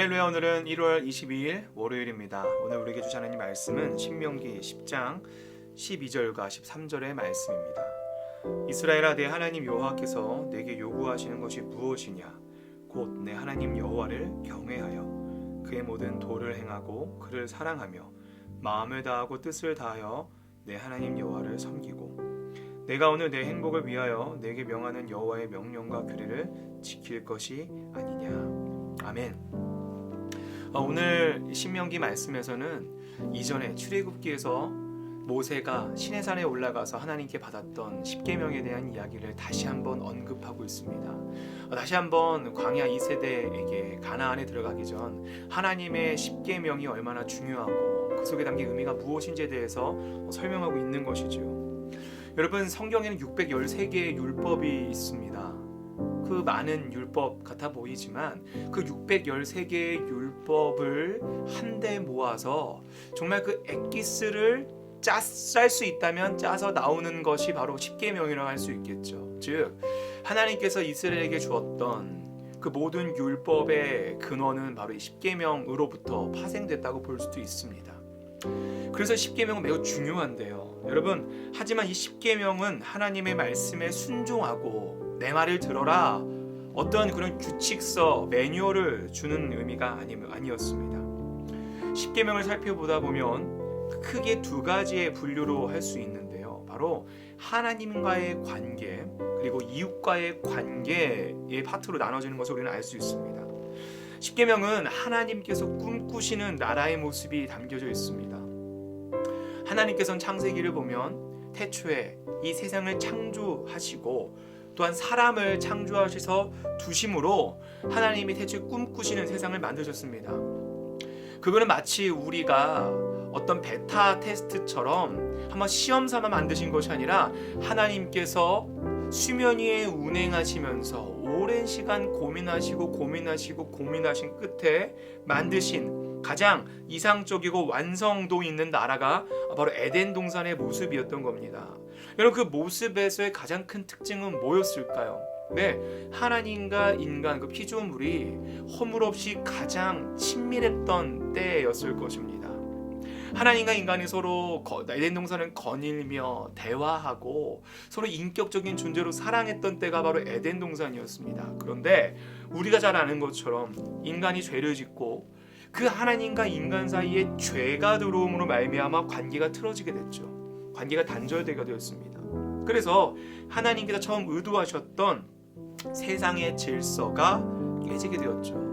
할렐루야. 오늘은 1월 22일 월요일입니다. 오늘 우리에게 주신 하나님 말씀은 신명기 10장 12절과 13절의 말씀입니다. 이스라엘아, 내 하나님 여호와께서 내게 요구하시는 것이 무엇이냐? 곧 내 하나님 여호와를 경외하여 그의 모든 도를 행하고 그를 사랑하며 마음을 다하고 뜻을 다하여 내 하나님 여호와를 섬기고 내가 오늘 내 행복을 위하여 내게 명하는 여호와의 명령과 규례를 지킬 것이 아니냐. 아멘. 오늘 신명기 말씀에서는 이전에 출애굽기에서 모세가 시내산에 올라가서 하나님께 받았던 십계명에 대한 이야기를 다시 한번 언급하고 있습니다. 다시 한번 광야 2세대에게 가나안에 들어가기 전 하나님의 십계명이 얼마나 중요하고 그 속에 담긴 의미가 무엇인지에 대해서 설명하고 있는 것이죠. 여러분, 성경에는 613개의 율법이 있습니다. 그 많은 율법 같아 보이지만 그 613개의 율법을 한데 모아서 정말 그 엑기스를 짤 수 있다면 짜서 나오는 것이 바로 십계명이라고 할 수 있겠죠. 즉 하나님께서 이스라엘에게 주었던 그 모든 율법의 근원은 바로 이 십계명으로부터 파생됐다고 볼 수도 있습니다. 그래서 십계명은 매우 중요한데요. 여러분, 하지만 이 십계명은 하나님의 말씀에 순종하고 내 말을 들어라, 어떤 그런 규칙서, 매뉴얼을 주는 의미가 아니었습니다. 십계명을 살펴보다 보면 크게 두 가지의 분류로 할 수 있는데요. 바로 하나님과의 관계 그리고 이웃과의 관계의 파트로 나눠지는 것을 우리는 알 수 있습니다. 십계명은 하나님께서 꿈꾸시는 나라의 모습이 담겨져 있습니다. 하나님께서는 창세기를 보면 태초에 이 세상을 창조하시고 또한 사람을 창조하셔서 두심으로 하나님이 태초에 꿈꾸시는 세상을 만드셨습니다. 그거는 마치 우리가 어떤 베타 테스트처럼 한번 시험 삼아 만드신 것이 아니라 하나님께서 수면 위에 운행하시면서 오랜 시간 고민하신 끝에 만드신 가장 이상적이고 완성도 있는 나라가 바로 에덴 동산의 모습이었던 겁니다. 여러분, 그 모습에서의 가장 큰 특징은 뭐였을까요? 네, 하나님과 인간, 그 피조물이 허물없이 가장 친밀했던 때였을 것입니다. 하나님과 인간이 서로 에덴 동산을 거닐며 대화하고 서로 인격적인 존재로 사랑했던 때가 바로 에덴 동산이었습니다. 그런데 우리가 잘 아는 것처럼 인간이 죄를 짓고 그 하나님과 인간 사이에 죄가 들어옴으로 말미암아 관계가 틀어지게 됐죠. 관계가 단절되게 되었습니다. 그래서 하나님께서 처음 의도하셨던 세상의 질서가 깨지게 되었죠.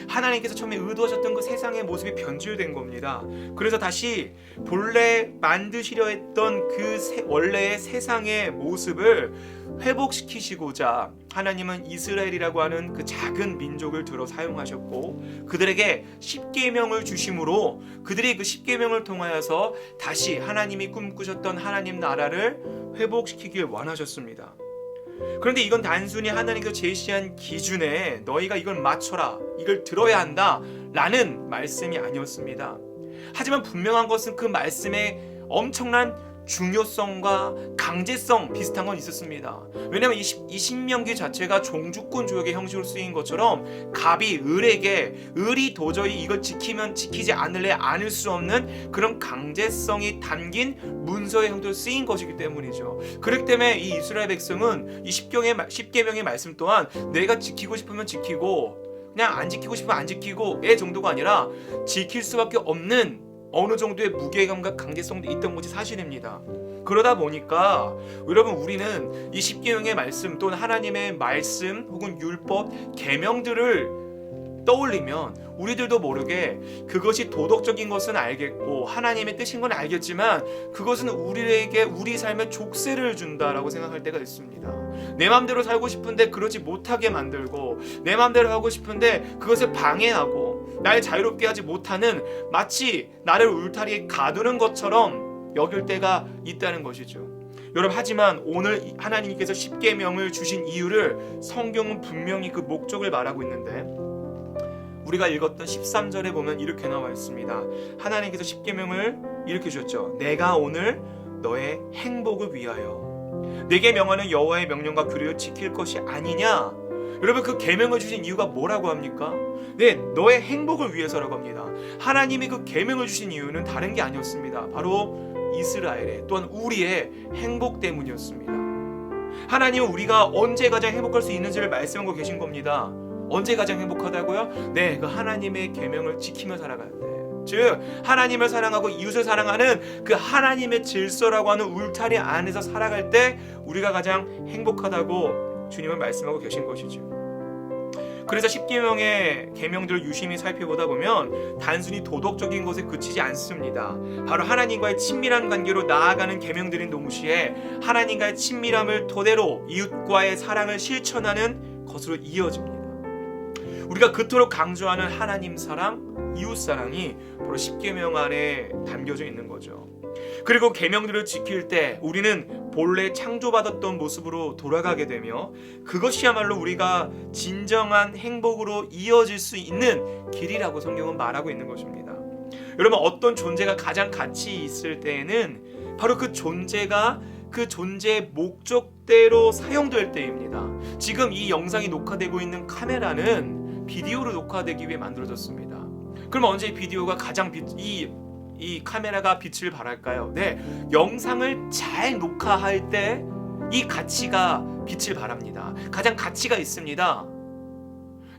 하나님께서 처음에 의도하셨던 그 세상의 모습이 변질된 겁니다. 그래서 다시 본래 만드시려 했던 그 원래의 세상의 모습을 회복시키시고자 하나님은 이스라엘이라고 하는 그 작은 민족을 들어 사용하셨고 그들에게 십계명을 주심으로 그들이 그 십계명을 통하여서 다시 하나님이 꿈꾸셨던 하나님 나라를 회복시키길 원하셨습니다. 그런데 이건 단순히 하나님께서 제시한 기준에 너희가 이걸 맞춰라, 이걸 들어야 한다 라는 말씀이 아니었습니다. 하지만 분명한 것은 그 말씀에 엄청난 중요성과 강제성 비슷한 건 있었습니다. 왜냐하면 이 신명기 자체가 종주권 조약의 형식으로 쓰인 것처럼 갑이 을이 도저히 이걸 지키지 않을 수 없는 그런 강제성이 담긴 문서의 형태로 쓰인 것이기 때문이죠. 그렇기 때문에 이 이스라엘 백성은 이 십계명의 말씀 또한 내가 지키고 싶으면 지키고 그냥 안 지키고 싶으면 안 지키고의 정도가 아니라 지킬 수밖에 없는 어느 정도의 무게감과 강제성도 있던 것이 사실입니다. 그러다 보니까 여러분, 우리는 이 십계명의 말씀 또는 하나님의 말씀 혹은 율법, 계명들을 떠올리면 우리들도 모르게 그것이 도덕적인 것은 알겠고 하나님의 뜻인 건 알겠지만 그것은 우리에게 우리 삶에 족쇄를 준다라고 생각할 때가 있습니다. 내 마음대로 살고 싶은데 그러지 못하게 만들고 내 마음대로 하고 싶은데 그것을 방해하고 날 자유롭게 하지 못하는, 마치 나를 울타리에 가두는 것처럼 여길 때가 있다는 것이죠. 여러분, 하지만 오늘 하나님께서 십계명을 주신 이유를 성경은 분명히 그 목적을 말하고 있는데 우리가 읽었던 13절에 보면 이렇게 나와 있습니다. 하나님께서 십계명을 이렇게 주셨죠. 내가 오늘 너의 행복을 위하여 내게 명하는 여호와의 명령과 규례를 지킬 것이 아니냐. 여러분, 그 계명을 주신 이유가 뭐라고 합니까? 네, 너의 행복을 위해서라고 합니다. 하나님이 그 계명을 주신 이유는 다른 게 아니었습니다. 바로 이스라엘의, 또한 우리의 행복 때문이었습니다. 하나님은 우리가 언제 가장 행복할 수 있는지를 말씀하고 계신 겁니다. 언제 가장 행복하다고요? 네, 그 하나님의 계명을 지키며 살아갈 때, 즉 하나님을 사랑하고 이웃을 사랑하는 그 하나님의 질서라고 하는 울타리 안에서 살아갈 때 우리가 가장 행복하다고 주님은 말씀하고 계신 것이죠. 그래서 십계명의 계명들을 유심히 살펴보다 보면 단순히 도덕적인 것에 그치지 않습니다. 바로 하나님과의 친밀한 관계로 나아가는 계명들인 동시에 하나님과의 친밀함을 토대로 이웃과의 사랑을 실천하는 것으로 이어집니다. 우리가 그토록 강조하는 하나님 사랑, 이웃 사랑이 바로 십계명 안에 담겨져 있는 거죠. 그리고 계명들을 지킬 때 우리는 본래 창조받았던 모습으로 돌아가게 되며 그것이야말로 우리가 진정한 행복으로 이어질 수 있는 길이라고 성경은 말하고 있는 것입니다. 여러분, 어떤 존재가 가장 가치 있을 때에는 바로 그 존재가 그 존재의 목적대로 사용될 때입니다. 지금 이 영상이 녹화되고 있는 카메라는 비디오로 녹화되기 위해 만들어졌습니다. 그럼 언제 비디오가 가장 이 카메라가 빛을 발할까요? 네, 영상을 잘 녹화할 때 이 가치가 빛을 발합니다. 가장 가치가 있습니다.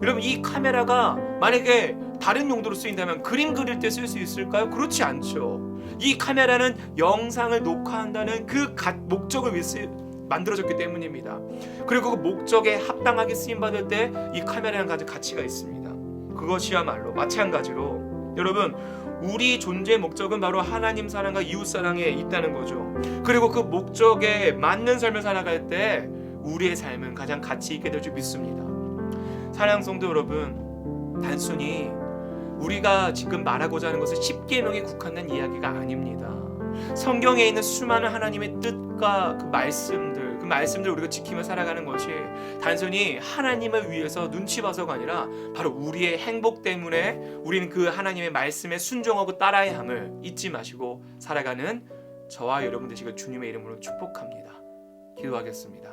여러분, 이 카메라가 만약에 다른 용도로 쓰인다면 그림 그릴 때 쓸 수 있을까요? 그렇지 않죠. 이 카메라는 영상을 녹화한다는 그 목적을 위해 만들어졌기 때문입니다. 그리고 그 목적에 합당하게 쓰임받을 때 이 카메라는 가진 가치가 있습니다. 그것이야말로 마찬가지로 여러분, 우리 존재의 목적은 바로 하나님 사랑과 이웃 사랑에 있다는 거죠. 그리고 그 목적에 맞는 삶을 살아갈 때 우리의 삶은 가장 가치 있게 될 줄 믿습니다. 사랑하는 성도 여러분, 단순히 우리가 지금 말하고자 하는 것은 십계명에 국한된 이야기가 아닙니다. 성경에 있는 수많은 하나님의 뜻과 그 말씀들 우리가 지키며 살아가는 것이 단순히 하나님을 위해서 눈치 봐서가 아니라 바로 우리의 행복 때문에 우리는 그 하나님의 말씀에 순종하고 따라야 함을 잊지 마시고 살아가는 저와 여러분 되시길 주님의 이름으로 축복합니다. 기도하겠습니다.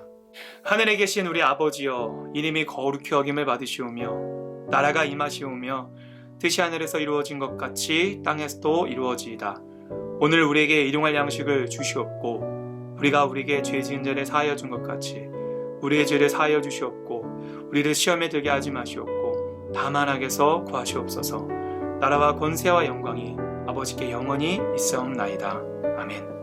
하늘에 계신 우리 아버지여, 이름이 거룩히 여김을 받으시오며 나라가 임하시오며 뜻이 하늘에서 이루어진 것 같이 땅에서도 이루어지이다. 오늘 우리에게 일용할 양식을 주시옵고 우리가 우리에게 죄 지은 자를 사하여 준 것 같이 우리의 죄를 사하여 주시옵고 우리를 시험에 들게 하지 마시옵고 다만 악에서 구하시옵소서. 나라와 권세와 영광이 아버지께 영원히 있사옵나이다. 아멘.